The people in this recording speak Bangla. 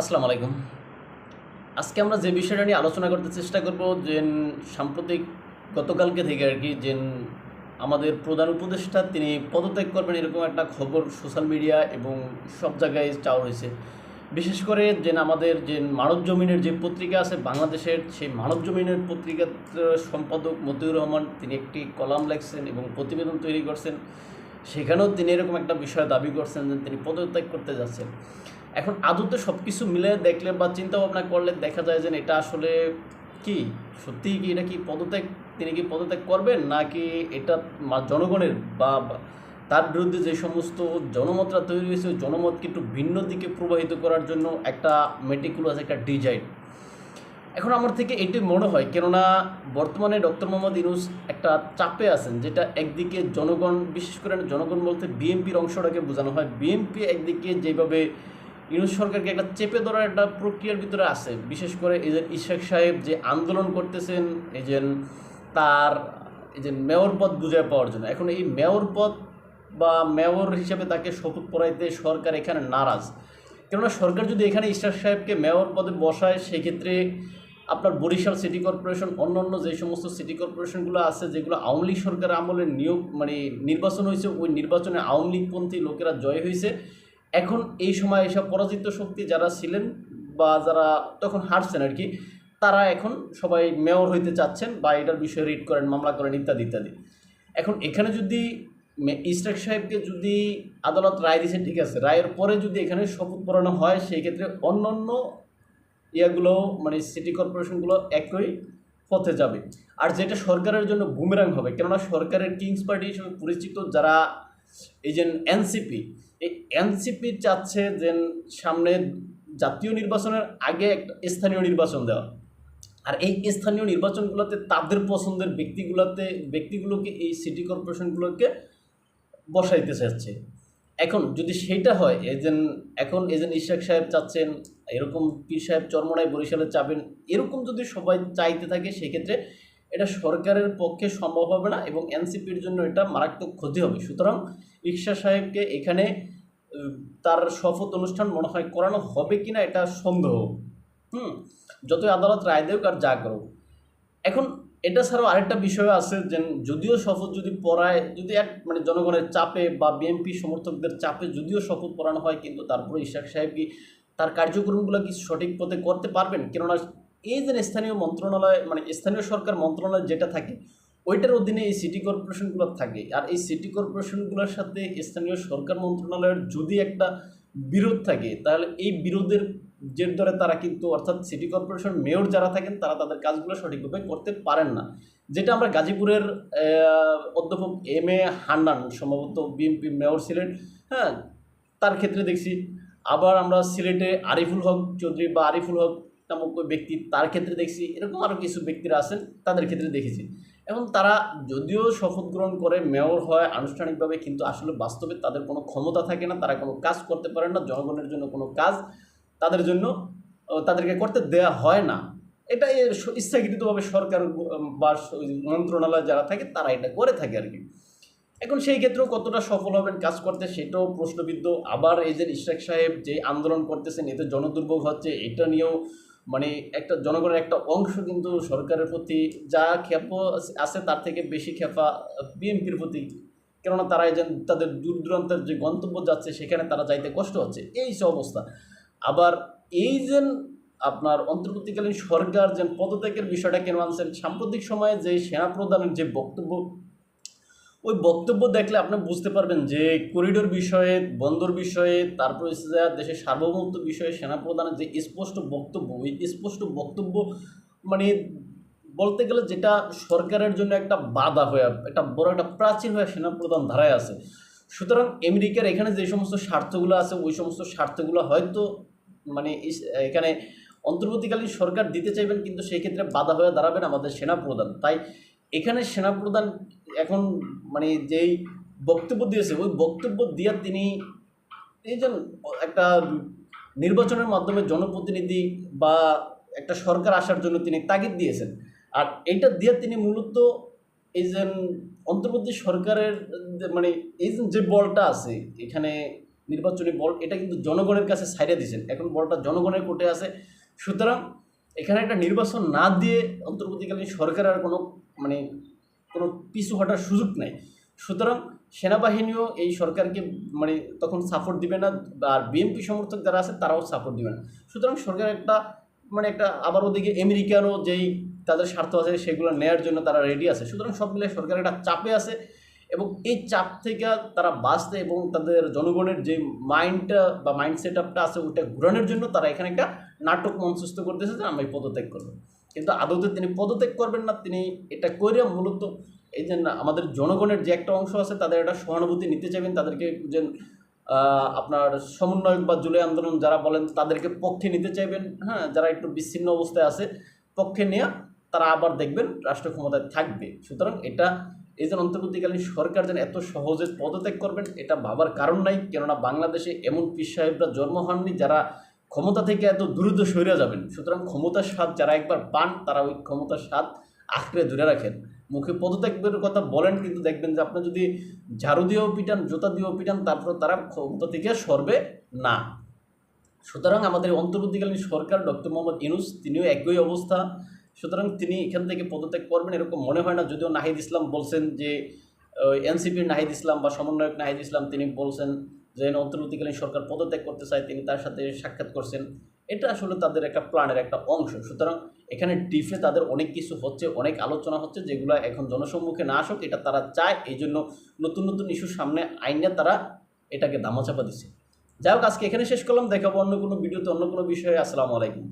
আসসালামু আলাইকুম। আজকে আমরা যে বিষয়টা নিয়ে আলোচনা করতে চেষ্টা করব যে সাম্প্রতিক গতকালকে থেকে আর কি যে আমাদের প্রধান উপদেষ্টা তিনি পদত্যাগ করবেন এরকম একটা খবর সোশ্যাল মিডিয়া এবং সব জায়গায় চাওয়া হয়েছে। বিশেষ করে যে আমাদের যে মানবজমিনের যে পত্রিকা আছে বাংলাদেশের, সেই মানবজমিনের পত্রিকার সম্পাদক মতিউর রহমান তিনি একটি কলাম লেখছেন এবং প্রতিবেদন তৈরি করছেন। সেখানেও তিনি এরকম একটা বিষয় দাবি করছেন যে তিনি পদত্যাগ করতে যাচ্ছেন। এখন আদতে সব কিছু মিলে দেখলে বা চিন্তা ভাবনা করলে দেখা যায় যে এটা আসলে কি সত্যিই কি এটা কি পদত্যাগ, তিনি কি পদত্যাগ করবেন নাকি এটা জনগণের বা তার বিরুদ্ধে যে সমস্ত জনমতটা তৈরি হয়েছে ওই জনমতকে একটু ভিন্ন দিকে প্রবাহিত করার জন্য একটা মেটিকুলাস একটা ডিজাইন। এখন আমার থেকে এটি মনে হয়, কেননা বর্তমানে ডক্টর মোহাম্মদ ইউনূস একটা চাপে আছেন, যেটা একদিকে জনগণ, বিশেষ করে জনগণ বলতে বিএনপির অংশটাকে বোঝানো হয়। বিএনপি একদিকে যেভাবে ইউনূস সরকারকে একটা চেপে ধরার একটা প্রক্রিয়ার ভিতরে আছে, বিশেষ করে এই যে ইশাক সাহেব যে আন্দোলন করতেছেন এই যে তার এই যে মেয়র পদ বুঝে পাওয়ার জন্য। এখন এই মেয়র পদ বা মেয়র হিসেবে তাকে শপথ পড়াইতে সরকার এখানে নারাজ। কেননা সরকার যদি এখানে ইশরাক সাহেবকে মেয়র পদে বসায়, সেক্ষেত্রে আপনার বরিশাল সিটি কর্পোরেশন, অন্যান্য যে সমস্ত সিটি কর্পোরেশনগুলো আছে যেগুলো আওয়ামী লীগ সরকার আমলে নিয়োগ নির্বাচন হয়েছে, ওই নির্বাচনে আওয়ামী লীগপন্থী লোকেরা জয় হয়েছে। এখন এই সময় এসব পরাজিত শক্তি যারা ছিলেন বা যারা তখন হারছেন আর কি, তারা এখন সবাই মেয়র হইতে চাচ্ছেন বা এটার বিষয়ে রিট করেন, মামলা করেন, ইত্যাদি ইত্যাদি। এখন এখানে যদি ইশরাক সাহেবকে যদি আদালত রায় দিয়েছে, ঠিক আছে, রায়ের পরে যদি এখানে শপথ পড়ানো হয়, সেই ক্ষেত্রে অন্যান্য ইয়াগুলো সিটি কর্পোরেশনগুলো একই পথে যাবে। আর যেটা সরকারের জন্য বুমেরাং হবে, কেননা সরকারের কিংস পার্টি হিসেবে পরিচিত যারা এই যে এনসিপি, এই এনসিপি চাচ্ছে যে সামনে জাতীয় নির্বাচনের আগে একটা স্থানীয় নির্বাচন দেওয়া। আর এই স্থানীয় নির্বাচনগুলোতে তাদের পছন্দের ব্যক্তিগুলোকে এই সিটি কর্পোরেশনগুলোকে বসাইতে চাচ্ছে। এখন যদি সেইটা হয়, এখন এজেন্ট ইশাক সাহেব চাচ্ছেন, এরকম পীর সাহেব চরমনায় বরিশালে চাবেন, এরকম যদি সবাই চাইতে থাকে, সেক্ষেত্রে এটা সরকারের পক্ষে সম্ভব হবে না এবং এনসিপির জন্য এটা মারাত্মক ক্ষতি হবে। সুতরাং ইশাক সাহেবকে এখানে তার শপথ অনুষ্ঠান মনে হয় করানো হবে কিনা এটা সন্দেহ। যতই আদালত রায় দেউক আর যা করুক। এখন এটা ছাড়াও আরেকটা বিষয় আছে যে যদিও শপথ যদি পড়ায়, যদি এক জনগণের চাপে বা বিএনপি সমর্থকদের চাপে যদিও শপথ পড়ানো হয়, কিন্তু তারপরে ইশাক সাহেব কি তার কার্যক্রমগুলো কি সঠিক পথে করতে পারবেন? কেননা এই যে স্থানীয় মন্ত্রণালয় স্থানীয় সরকার মন্ত্রণালয় যেটা থাকে, ওইটার অধীনে এই সিটি কর্পোরেশনগুলো থাকে। আর এই সিটি কর্পোরেশনগুলোর সাথে স্থানীয় সরকার মন্ত্রণালয়ের যদি একটা বিরোধ থাকে, তাহলে এই বিরোধের জের ধরে তারা কিন্তু, অর্থাৎ সিটি কর্পোরেশন মেয়র যারা থাকেন, তারা তাদের কাজগুলো সঠিকভাবে করতে পারেন না। যেটা আমরা গাজীপুরের অধ্যাপক এম এ হান্নান সম্ভবত বিএনপি মেয়র ছিলেন, হ্যাঁ, তার ক্ষেত্রে দেখছি। আবার আমরা সিলেটে আরিফুল হক চৌধুরী বা আরিফুল হক নামক ব্যক্তি, তার ক্ষেত্রে দেখছি। এরকম আরও কিছু ব্যক্তিরা আছেন, তাদের ক্ষেত্রে দেখেছি। এবং তারা যদিও শপথ গ্রহণ করে মেয়র হয় আনুষ্ঠানিকভাবে, কিন্তু আসলে বাস্তবে তাদের কোনো ক্ষমতা থাকে না, তারা কোনো কাজ করতে পারেন না, জনগণের জন্য কোনো কাজ তাদের জন্য তাদেরকে করতে দেয়া হয় না। এটা ইচ্ছাকৃতভাবে সরকার বা মন্ত্রণালয় যারা থাকে তারা এটা করে থাকে আর কি। এখন সেই ক্ষেত্রেও কতটা সফল হবেন কাজ করতে, সেটাও প্রশ্নবিদ্ধ। আবার এই যে ইশরাক সাহেব যে আন্দোলন করতেছেন, এতে জনদুর্ভোগ হচ্ছে, এটা নিয়েও একটা জনগণের একটা অংশ কিন্তু সরকারের প্রতি যা ক্ষেপ আছে তার থেকে বেশি ক্ষেপা বিএনপির প্রতি। কেননা তারা এই যে তাদের দূর দূরান্তের যে গন্তব্য যাচ্ছে, সেখানে তারা যাইতে কষ্ট হচ্ছে, এই যে অবস্থা। আবার এই যে আপনার অন্তর্বর্তীকালীন সরকার যে পদত্যাগের বিষয়টা কেন আনছেন, সাম্প্রতিক সময়ে যে সেনাপ্রধানের যে বক্তব্য, ওই বক্তব্য দেখলে আপনি বুঝতে পারবেন যে করিডোর বিষয়ে, বন্দর বিষয়ে, তারপরে দেশের সার্বভৌমত্ব বিষয়ে সেনাপ্রধানের যে স্পষ্ট বক্তব্য, ওই স্পষ্ট বক্তব্য মানে বলতে গেলে যেটা সরকারের জন্য একটা বাধা হয়ে, একটা বড় একটা প্রাচীর হয়ে সেনাপ্রধান ধারায় আছে। সুতরাং আমেরিকার এখানে যে সমস্ত স্বার্থগুলো আছে, ওই সমস্ত স্বার্থগুলো হয়তো এখানে অন্তর্বর্তীকালীন সরকার দিতে চাইবেন, কিন্তু সেই ক্ষেত্রে বাধা হয়ে দাঁড়াবেন আমাদের সেনাপ্রধান। তাই এখানে সেনাপ্রধান এখন যেই বক্তব্য দিয়েছে, ওই বক্তব্য দিয়ে তিনি এই যে একটা নির্বাচনের মাধ্যমে জনপ্রতিনিধি বা একটা সরকার আসার জন্য তিনি তাগিদ দিয়েছেন। আর এইটা দিয়ে তিনি মূলত এই যে অন্তর্বর্তী সরকারের এই যে বলটা আছে এখানে নির্বাচনী বল, এটা কিন্তু জনগণের কাছে ছাইড়ে দিয়েছেন, এখন বলটা জনগণের কোর্টে আছে। সুতরাং এখানে একটা নির্বাচন না দিয়ে অন্তর্বর্তীকালীন সরকার আর কোনো মানে কোনো পিছু হটার সুযোগ নেই। সুতরাং সেনাবাহিনীও এই সরকারকে মানে তখন সাপোর্ট দিবে না, আর বিএনপি সমর্থক যারা আছে তারাও সাপোর্ট দিবে না। সুতরাং সরকার একটা একটা আবার ওদিকে আমেরিকানও যেই তাদের স্বার্থ আছে সেগুলো নেয়ার জন্য তারা রেডি আছে। সুতরাং সব মিলে সরকার একটা চাপে আছে, এবং এই চাপ থেকে তারা বাঁচতে এবং তাদের জনগণের যে মাইন্ডটা বা মাইন্ড সেট আপটা আছে ওটা ঘুরানোর জন্য তারা এখানে একটা নাটক মঞ্চস্থ করতেছে যে আমি পদত্যাগ করবো। কিন্তু আদতে তিনি পদত্যাগ করবেন না, তিনি এটা করে মূলত এই যে আমাদের জনগণের যে একটা অংশ আছে তাদের একটা সহানুভূতি নিতে চাইবেন, তাদেরকে যে আপনার সমন্বয়ক বা জুলাই আন্দোলন যারা বলেন তাদেরকে পক্ষে নিতে চাইবেন, হ্যাঁ, যারা একটু বিচ্ছিন্ন অবস্থায় আছে পক্ষে নিয়ে তারা আবার দেখবেন রাষ্ট্র ক্ষমতায় থাকবে। সুতরাং এটা এই যে অন্তর্বর্তীকালীন সরকার যেন এত সহজে পদত্যাগ করবেন এটা ভাবার কারণ নাই, কেননা বাংলাদেশে এমন পীর সাহেবরা জন্ম হননি যারা ক্ষমতা থেকে এত দ্রুত সরে যাবেন। সুতরাং ক্ষমতার স্বাদ যারা একবার পান তারা ওই ক্ষমতার স্বাদ আঁকড়ে ধরে রাখেন। মুখে পদত্যাগের কথা বলেন কিন্তু দেখবেন যে আপনার যদি ঝাড়ু দিয়েও পিটান, জুতা দিয়েও পিটান, তারপর তারা ক্ষমতা থেকে সরবে না। সুতরাং আমাদের অন্তর্বর্তীকালীন সরকার ডক্টর মোহাম্মদ ইউনূস তিনিও একই অবস্থা। সুতরাং তিনি এখান থেকে পদত্যাগ করবেন এরকম মনে হয় না, যদিও নাহিদ ইসলাম বলছেন যে এনসিপির নাহিদ ইসলাম বা সমন্বয়ক নাহিদ ইসলাম তিনি বলছেন যে অন্তর্বর্তীকালীন সরকার পদত্যাগ করতে চায়, তিনি তার সাথে সাক্ষাৎ করছেন। এটা আসলে তাদের একটা প্ল্যানের একটা অংশ। সুতরাং এখানে ডিফে তাদের অনেক কিছু হচ্ছে, অনেক আলোচনা হচ্ছে যেগুলো এখন জনসম্মুখে না আসুক এটা তারা চায়, এই জন্য নতুন নতুন ইস্যুর সামনে আইনে তারা এটাকে ধামাচাপা দিচ্ছে। যাই হোক, আজকে এখানে শেষ করলাম, দেখাবো অন্য কোনো ভিডিওতে অন্য কোনো বিষয়ে। আসসালামু আলাইকুম।